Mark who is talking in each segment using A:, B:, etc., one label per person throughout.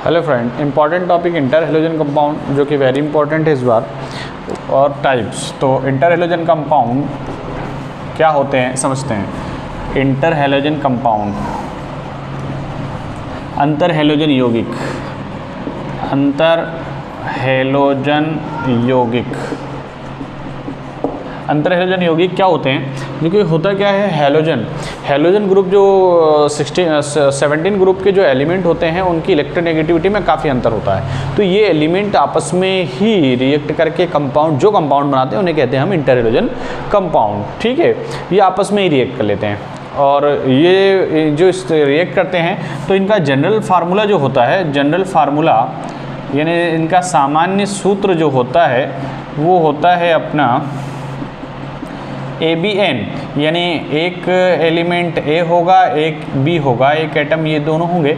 A: Hello friend, important topic inter halogen compound जो कि very important है इस बार, और टाइप्स। तो इंटर हेलोजन कंपाउंड क्या होते हैं समझते हैं। इंटर हेलोजन कंपाउंड, अंतर हेलोजन यौगिक, अंतर हेलोजन यौगिक। अंतर हेलोजन यौगिक क्या होते हैं? क्योंकि होता क्या है, हेलोजन ग्रुप जो 17 ग्रुप के जो एलिमेंट होते हैं उनकी इलेक्ट्रोनेगेटिविटी में काफ़ी अंतर होता है। तो ये एलिमेंट आपस में ही रिएक्ट करके कंपाउंड बनाते हैं उन्हें कहते हैं हम इंटर हेलोजन कंपाउंड। ठीक है, ये आपस में ही रिएक्ट कर लेते हैं और ये जो रिएक्ट करते हैं तो इनका जनरल फार्मूला जो होता है, जनरल फार्मूला यानी इनका सामान्य सूत्र जो होता है वो होता है अपना ABN, यानी एक एलिमेंट A होगा एक B होगा, एक एटम, ये दोनों होंगे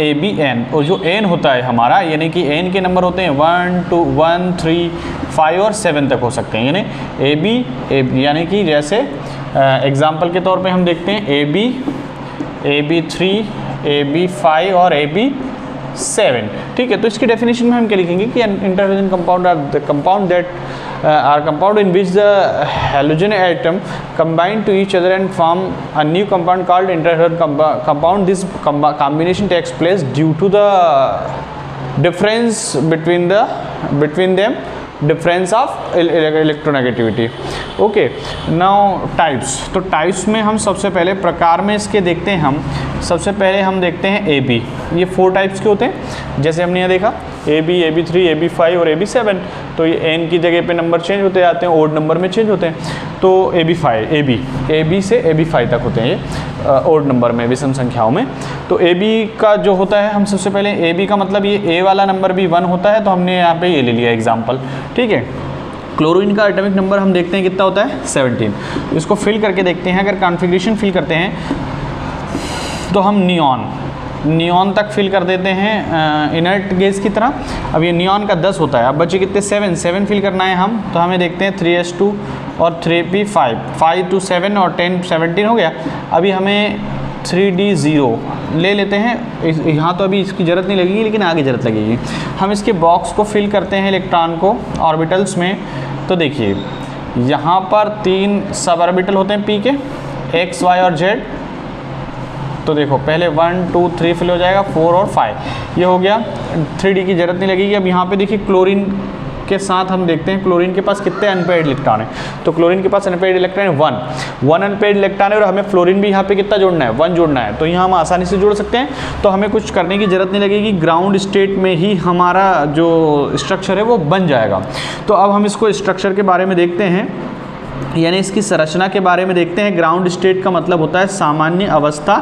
A: ABN। और जो N होता है हमारा, यानी कि N के नंबर होते हैं 1, 2, 1, 3, 5 और 7 तक हो सकते हैं। यानी AB यानी कि जैसे एग्जाम्पल के तौर पे हम देखते हैं AB3, AB5 और AB7। ठीक है, तो इसकी डेफिनेशन में हम क्या लिखेंगे कि inter halogen compound are the compound that are compound in which the halogen atom combine to each other and form a new compound called interhalogen compound. This combination takes place due to the difference between them, difference of electronegativity. Okay, now types. तो types में हम सबसे पहले प्रकार में इसके देखते हैं। हम सबसे पहले हम देखते हैं AB। ये 4 टाइप्स के होते हैं, जैसे हमने यहाँ देखा AB, AB3, AB5 और AB7। तो ये N की जगह पे नंबर चेंज होते जाते हैं, ओड नंबर में चेंज होते हैं। तो AB से AB5 तक होते हैं ये ओड नंबर में, विषम संख्याओं में। तो AB का जो होता है, हम सबसे पहले AB का मतलब ये A वाला नंबर भी 1 होता है, तो हमने यहाँ पे ये ले लिया एग्जाम्पल। ठीक है, क्लोरीन का एटॉमिक नंबर हम देखते हैं कितना होता है 17। इसको फिल करके देखते हैं। अगर कॉन्फ़िगरेशन फिल करते हैं तो हम नियॉन तक फिल कर देते हैं इनर्ट गैस की तरह। अब ये नियॉन का 10 होता है, अब बचे कितने 7 फिल करना है हम, तो हमें देखते हैं 3s2 और 3p5, 5 to 7 और 10 17 हो गया। अभी हमें 3d0 ले लेते हैं। यहाँ तो अभी इसकी ज़रूरत नहीं लगेगी, लेकिन आगे ज़रूरत लगेगी। हम इसके बॉक्स को फिल करते हैं इलेक्ट्रॉन को ऑर्बिटल्स में। तो देखिए यहाँ पर 3 सब ऑर्बिटल होते हैं p के, x, y और z। तो देखो पहले 1, 2, 3 फिल हो जाएगा, 4 और 5 ये हो गया। 3d की ज़रूरत नहीं लगेगी। अब यहाँ पे देखिए क्लोरीन के साथ हम देखते हैं क्लोरीन के पास कितने अनपेयर्ड इलेक्ट्रॉन है। तो क्लोरीन के पास अनपेयर्ड इलेक्ट्रॉन है 1 अनपेयर्ड इलेक्ट्रॉन है, और हमें फ्लोरीन भी यहाँ पे कितना जोड़ना है 1 जोड़ना है। तो यहाँ हम आसानी से जोड़ सकते हैं, तो हमें कुछ करने की ज़रूरत नहीं लगेगी। ग्राउंड स्टेट में ही हमारा जो स्ट्रक्चर है वो बन जाएगा। तो अब हम इसको स्ट्रक्चर के बारे में देखते हैं, यानी इसकी संरचना के बारे में देखते हैं। ग्राउंड स्टेट का मतलब होता है सामान्य अवस्था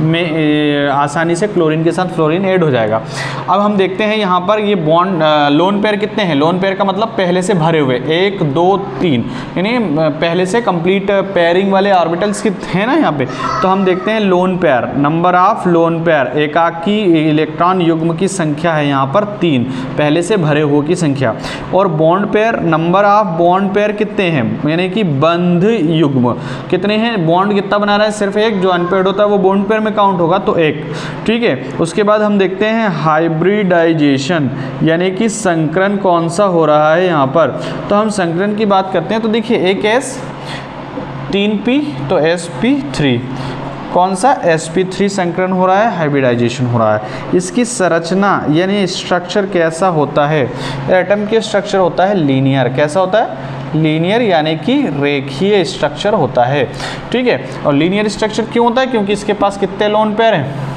A: में आसानी से क्लोरीन के साथ फ्लोरीन ऐड हो जाएगा। अब हम देखते हैं यहाँ पर ये बॉन्ड लोन पेयर कितने हैं। लोन पेयर का मतलब पहले से भरे हुए 1, 2, 3, यानी पहले से कंप्लीट पेयरिंग वाले ऑर्बिटल्स हैं ना यहाँ पे। तो हम देखते हैं lone pair, number of lone pair, एकाकी इलेक्ट्रॉन युग्म की संख्या है यहाँ पर 3, पहले से भरे हुए की संख्या। और bond pair, number of bond pair कितने हैं, यानी कि बंध युग्म कितने हैं। बॉन्ड कितना बना रहा है, सिर्फ एक, जो अनपेयर्ड होता है वो बॉन्ड पेयर में काउंट होगा, तो 1। ठीक है, उसके बाद हम देखते हैं हाइब्रिडाइजेशन, यानी कि संकरण कौन सा हो रहा है यहाँ पर। तो हम संकरण की बात करते हैं, तो देखिए एक S 3p, तो sp3, कौन सा sp3 संकरण हो रहा है, हाइब्रिडाइजेशन हो रहा है। इसकी संरचना यानी स्ट्रक्चर कैसा होता है, एटम के स्ट्रक्चर होता है लीनियर। कैसा होता है, लीनियर, यानी कि रेखीय स्ट्रक्चर होता है। ठीक है, और लीनियर स्ट्रक्चर क्यों होता है, क्योंकि इसके पास कितने लोन पेयर हैं,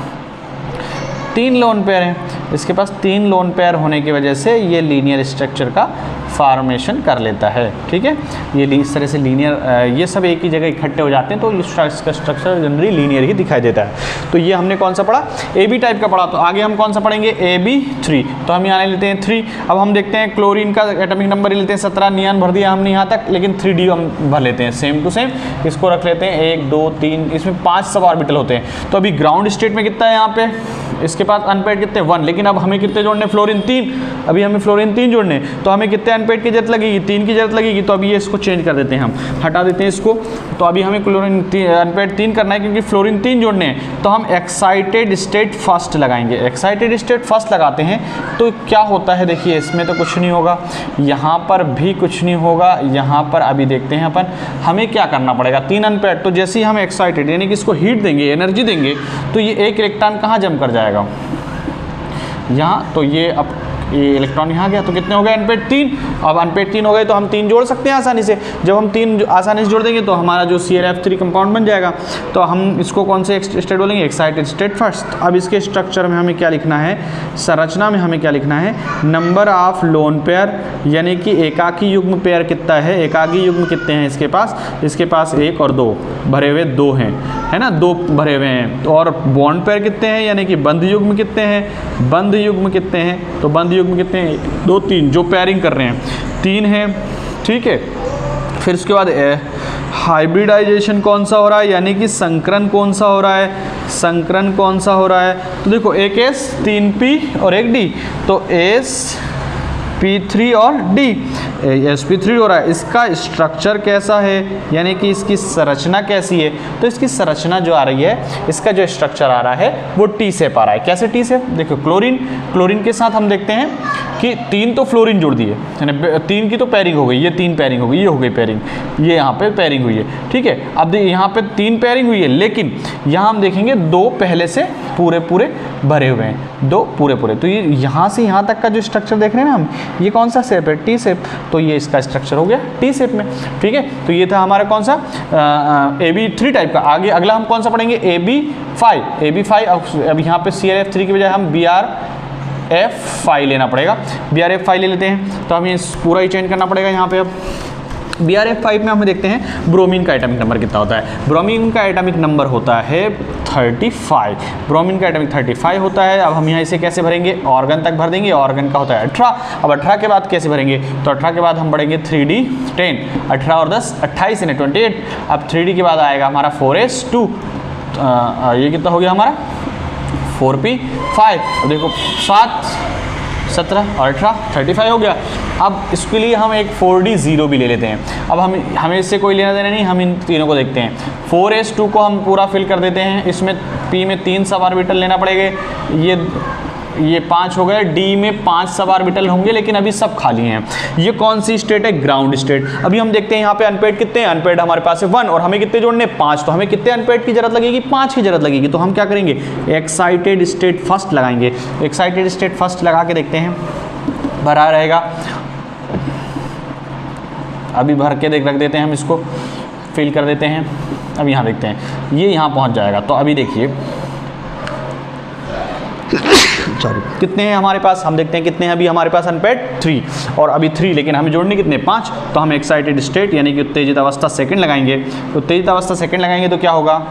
A: 3 लोन पेयर हैं। इसके पास 3 लोन पेयर होने की वजह से ये लीनियर स्ट्रक्चर का फॉर्मेशन कर लेता है। ठीक है, ये इस तरह से लीनियर, ये सब एक ही जगह इकट्ठे हो जाते हैं, तो इसका स्ट्रक्चर जनरली लीनियर ही दिखाई देता है। तो ये हमने कौन सा पढ़ा, AB टाइप का पढ़ा। तो आगे हम कौन सा पढ़ेंगे, AB3। तो हम यहाँ लेते हैं 3। अब हम देखते हैं क्लोरीन का एटॉमिक नंबर ही लेते हैं 17, नियॉन भर दिया हमने यहाँ तक, लेकिन 3d हम भर लेते हैं सेम टू सेम। इसको रख लेते हैं 1, 2, 3, इसमें 5 सब ऑर्बिटल होते हैं। तो अभी ग्राउंड स्टेट में कितना है यहाँ पे, इसके पास अनपेयर्ड कितने 1, लेकिन अब हमें कितने जोड़ने, फ्लोरीन 3। अभी हमें फ्लोरीन 3 जोड़ने, तो हमें कितने अनपेड की जरूरत लगेगी, 3 की जरूरत लगेगी, तो अभी ये इसको चेंज कर देते हैं, हम हटा देते हैं इसको। तो अभी हमें क्लोरीन अनपेड 3 करना है क्योंकि फ्लोरीन 3 जोड़ने हैं, तो हम एक्साइटेड स्टेट फर्स्ट लगाएंगे। एक्साइटेड स्टेट फर्स्ट लगाते हैं तो क्या होता है, देखिए इसमें तो कुछ नहीं होगा, यहाँ पर भी कुछ नहीं होगा, यहाँ पर अभी देखते हैं अपन हमें क्या करना पड़ेगा। 3 अनपेड, तो जैसे ही हम एक्साइटेड यानी कि इसको हीट देंगे, एनर्जी देंगे, तो ये एक इलेक्ट्रॉन कहाँ जम कर जाएगा, यहाँ। तो ये अब ये इलेक्ट्रॉन यहाँ गया, तो कितने हो गए अनपेड 3। अब अनपेड 3 हो गए तो हम 3 जोड़ सकते हैं आसानी से। जब हम 3 आसानी से जोड़ देंगे तो हमारा जो ClF3 कंपाउंड बन जाएगा। तो हम इसको कौन से स्टेट बोलेंगे, एक्साइटेड स्टेट फर्स्ट। अब इसके स्ट्रक्चर में हमें क्या लिखना है, संरचना में हमें क्या लिखना है, नंबर ऑफ लोन पेयर, यानी कि एकाकी युग्म पेयर कितना है, एकाकी युग्म कितने हैं इसके पास 1 और 2 भरे हुए 2 हैं, है ना, 2 भरे हुए हैं। और बॉन्ड पेयर कितने हैं, यानी कि बंध युग्म कितने हैं, बंध युग्म कितने हैं, तो बंध युग्म कितने हैं, 2 3 जो पेयरिंग कर रहे हैं 3 हैं, ठीक है। फिर उसके बाद हाइब्रिडाइजेशन कौन सा हो रहा है, यानी कि संकरण कौन सा हो रहा है, संकरण कौन सा हो रहा है, तो देखो एक S 3 P और एक D, तो sp3 और D, sp3 हो रहा है। इसका स्ट्रक्चर कैसा है, यानी कि इसकी संरचना कैसी है, तो इसकी संरचना जो आ रही है, इसका जो स्ट्रक्चर आ रहा है वो टी शेप आ रहा है। कैसे टी शेप, देखो क्लोरीन के साथ हम देखते हैं कि 3 तो फ्लोरीन जोड़ दिए, 3 की तो पेयरिंग हो गई, ये 3 पेयरिंग हो गई, ये हो गई पेयरिंग, ये यहाँ पे पेयरिंग हुई है, ठीक है। अब यहाँ पे 3 पेयरिंग हुई है, लेकिन यहाँ हम देखेंगे 2 पहले से पूरे भरे हुए हैं, 2 पूरे, तो ये यहाँ से यहाँ तक का जो स्ट्रक्चर देख रहे हैं ना हम, ये कौन सा शेप है, टी शेप, तो ये इसका स्ट्रक्चर हो गया टी शेप में, ठीक है। तो ये था हमारा कौन सा AB3 टाइप का। आगे अगला हम कौन सा पढ़ेंगे, AB5। अब यहाँ पे ClF3 की बजाय हम BrF5 लेना पड़ेगा, BrF5 ले लेते हैं। तो हमें पूरा ही चेंज करना पड़ेगा यहाँ पे। अब BrF5 में हम देखते हैं ब्रोमीन का एटॉमिक नंबर कितना होता है। ब्रोमीन का एटॉमिक नंबर होता है 35, ब्रोमीन का एटॉमिक 35 होता है। अब हम यहाँ इसे कैसे भरेंगे, ऑर्गन तक भर देंगे, ऑर्गन का होता है 18। अब 18 के बाद कैसे भरेंगे, तो 18 के बाद हम बढ़ेंगे 3D10, 18 और 10 28 यानी 28। अब 3D के बाद आएगा हमारा 4s2, ये कितना हो गया हमारा 4p5, देखो 7 17 और 18 35 हो गया। अब इसके लिए हम एक 4D0 भी ले लेते हैं। अब हमें इससे कोई लेना देना नहीं, हम इन तीनों को देखते हैं। 4s2 को हम पूरा फिल कर देते हैं, इसमें P में 3 सब ऑर्बिटल लेना पड़ेगा, ये 5 हो गए, D में 5 सब ऑर्बिटल होंगे, लेकिन अभी सब खाली हैं। ये कौन सी स्टेट है, ग्राउंड स्टेट। अभी हम देखते हैं यहाँ पे अनपेड कितने हैं, अनपेड हमारे पास है 1 और हमें कितने जोड़ने 5, तो हमें कितने अनपेड की जरूरत लगेगी, 5 की जरूरत लगेगी। तो हम क्या करेंगे, एक्साइटेड स्टेट फर्स्ट लगाएंगे। एक्साइटेड स्टेट फर्स्ट लगा के देखते हैं, भरा रहेगा, अभी भर के रख देते हैं, हम इसको फिल कर देते हैं। अब यहाँ देखते हैं ये यहाँ पहुँच जाएगा। तो अभी देखिए सॉरी कितने हैं हमारे पास, हम देखते हैं कितने हैं अभी हमारे पास अनपेड 3 और अभी 3, लेकिन हमें जोड़ने कितने 5। तो हम एक्साइटेड स्टेट यानी कि उत्तेजित अवस्था सेकंड लगाएंगे। उत्तेजित अवस्था सेकंड लगाएंगे तो क्या होगा,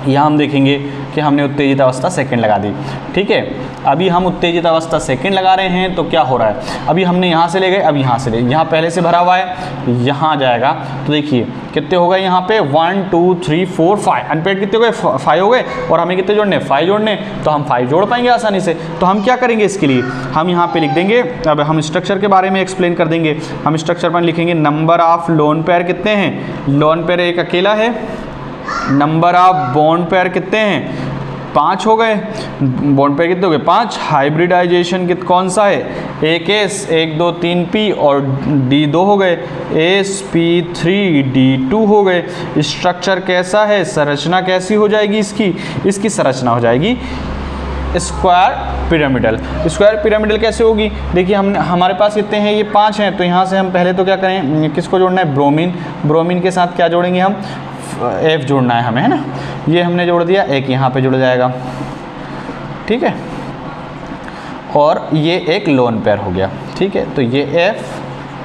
A: यहाँ हम देखेंगे कि हमने उत्तेजित अवस्था सेकंड लगा दी, ठीक है। अभी हम उत्तेजित अवस्था सेकंड लगा रहे हैं, तो क्या हो रहा है, अभी हमने यहाँ से ले गए, अब यहाँ से ले, यहाँ पहले से भरा हुआ है, यहाँ जाएगा। तो देखिए कितने हो गए यहाँ पे 1 2 3 4 5, अनपेड कितने हो गए 5 हो गए, और हमें कितने जोड़ने 5 जोड़ने, तो हम 5 जोड़ पाएंगे आसानी से। तो हम क्या करेंगे, इसके लिए हम यहाँ पे लिख देंगे, अब हम स्ट्रक्चर के बारे में एक्सप्लेन कर देंगे। हम स्ट्रक्चर पर लिखेंगे नंबर ऑफ लोन पेयर कितने हैं, लोन पेयर एक अकेला है, नंबर ऑफ बॉन्ड पेयर कितने हैं 5 हो गए, बॉन्ड पेयर कितने हो गए 5। हाइब्रिडाइजेशन कौन सा है, एक S 1 2 3 P और D2 हो गए, sp3 D2 हो गए। स्ट्रक्चर कैसा है, संरचना कैसी हो जाएगी इसकी संरचना हो जाएगी स्क्वायर पिरामिडल। स्क्वायर पिरामिडल कैसे होगी, देखिए हमारे पास कितने हैं, ये 5 हैं। तो यहाँ से हम पहले तो क्या करें, किसको जोड़ना है, ब्रोमीन के साथ क्या जोड़ेंगे हम, F जोड़ना है हमें, है ना। ये हमने जोड़ दिया, एक यहाँ पे जुड़ जाएगा, ठीक है। और ये एक लोन पेयर हो गया, ठीक है। तो ये F,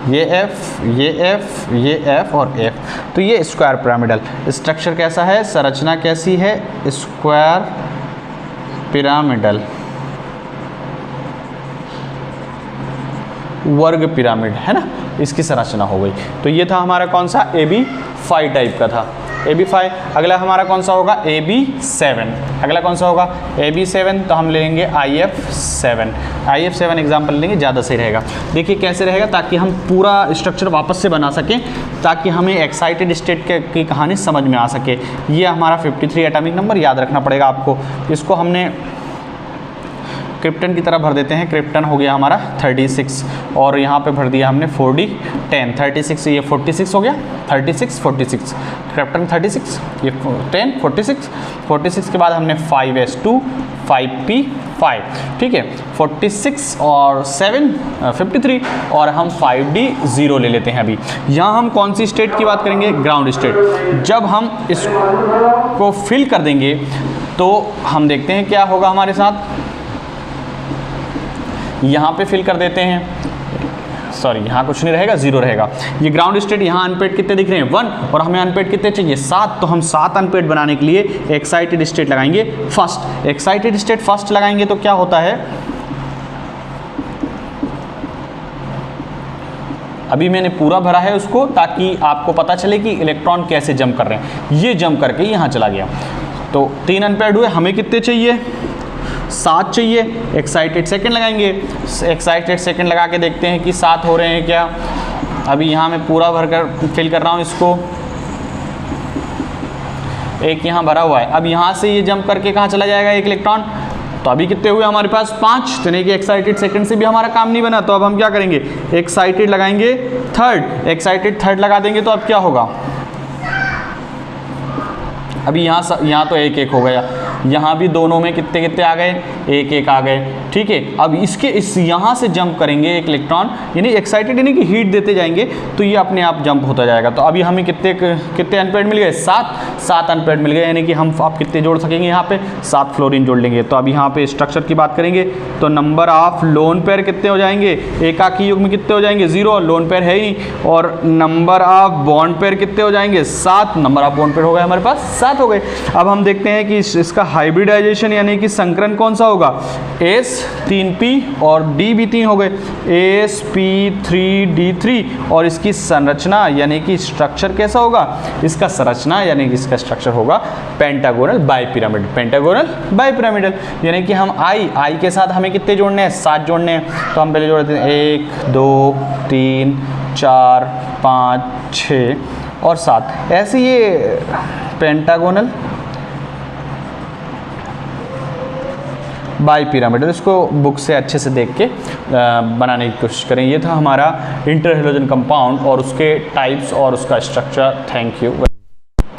A: ये F, ये F, ये F और F। तो ये स्क्वायर पिरामिडल। स्ट्रक्चर कैसा है, संरचना कैसी है, स्क्वायर पिरामिडल, वर्ग पिरामिड, है ना, इसकी संरचना हो गई। तो ये था हमारा कौन सा AB5 टाइप का था। AB5। अगला हमारा कौन सा होगा, AB7। अगला कौन सा होगा, AB7, तो हम लेंगे IF7। IF7 एग्जाम्पल लेंगे, ज़्यादा सही रहेगा। देखिए कैसे रहेगा, ताकि हम पूरा स्ट्रक्चर वापस से बना सकें, ताकि हमें एक्साइटेड स्टेट की कहानी समझ में आ सके। ये हमारा 53 एटॉमिक नंबर याद रखना पड़ेगा आपको। इसको हमने क्रिप्टन की तरह भर देते हैं। क्रिप्टन हो गया हमारा 36 और यहाँ पे भर दिया हमने 40 10 36, ये 46 हो गया, 36 46 क्रिप्टन 36, ये 10 46 46 के बाद हमने 5s2 5p5, ठीक है। 46 और 7 53 और हम 5d 0 ले लेते हैं। अभी यहाँ हम कौन सी स्टेट की बात करेंगे, ग्राउंड स्टेट। जब हम इसको फिल कर देंगे तो हम देखते हैं क्या होगा हमारे साथ। यहाँ पे फिल कर देते हैं, सॉरी यहाँ कुछ नहीं रहेगा, 0 रहेगा। ये ग्राउंड स्टेट, यहाँ अनपेड कितने दिख रहे हैं, 1, और हमें अनपेड कितने चाहिए, 7। तो हम 7 अनपेड बनाने के लिए एक्साइटेड स्टेट लगाएंगे फर्स्ट। एक्साइटेड स्टेट फर्स्ट लगाएंगे तो क्या होता है, अभी मैंने पूरा भरा है उसको, ताकि आपको पता चले कि इलेक्ट्रॉन कैसे जंप कर रहे हैं। ये जंप करके यहाँ चला गया, तो 3 अनपेड हुए। हमें कितने चाहिए, 7 चाहिए। एक्साइटेड सेकंड लगाएंगे, एक्साइटेड सेकंड लगा के देखते हैं कि 7 हो रहे हैं क्या। अभी यहाँ मैं पूरा भरकर फिल कर रहा हूँ इसको, एक यहाँ भरा हुआ है। अब यहाँ से ये जंप करके कहाँ चला जाएगा एक इलेक्ट्रॉन, तो अभी कितने हुए हमारे पास, 5। तो नहीं कि एक्साइटेड सेकंड से भी हमारा काम नहीं बना, तो अब हम क्या करेंगे, एक्साइटेड लगाएंगे थर्ड। एक्साइटेड थर्ड लगा देंगे तो अब क्या होगा, अभी यहाँ तो 1 1 हो गया, यहाँ भी दोनों में कितने कितने आ गए, 1 1 आ गए, ठीक है। अब इस यहाँ से जंप करेंगे एक इलेक्ट्रॉन, यानी एक्साइटेड यानी कि हीट देते जाएंगे, तो ये अपने आप जंप होता जाएगा। तो अभी हमें कितने अनपेड मिल गए, 7 अनपेड मिल गए, यानी कि हम आप कितने जोड़ सकेंगे, यहाँ पे 7 फ्लोरीन जोड़ लेंगे। तो अब यहाँ पे स्ट्रक्चर की बात करेंगे तो नंबर ऑफ लोन पेयर कितने हो जाएंगे, एकाकी युग्म कितने हो जाएंगे, 0, लोन पेयर है ही नहीं। और नंबर ऑफ बॉन्ड पेयर कितने हो जाएंगे, 7। नंबर ऑफ बॉन्ड पेयर हो गए हमारे पास 7 हो गए। अब हम देखते हैं कि इसका हाइब्रिडाइजेशन यानी कि संकरण कौन सा होगा, S 3p और D भी 3 हो गए, sp3d3। और इसकी संरचना यानी कि स्ट्रक्चर कैसा होगा, इसका संरचना यानी कि इसका स्ट्रक्चर होगा पेंटागोनल बाइपिरामिडल। पेंटागोनल बाइपिरामिडल यानी कि हम I के साथ हमें कितने जोड़ने हैं, 7 जोड़ने हैं। तो हम पहले जोड़ते हैं 1 2 3 4 5 6 और 7। ऐसे ये पेंटागोनल बाइपिरामिडल, इसको बुक से अच्छे से देख के बनाने की कोशिश करें। ये था हमारा इंटर हैलोजन कंपाउंड और उसके टाइप्स और उसका स्ट्रक्चर। Thank you.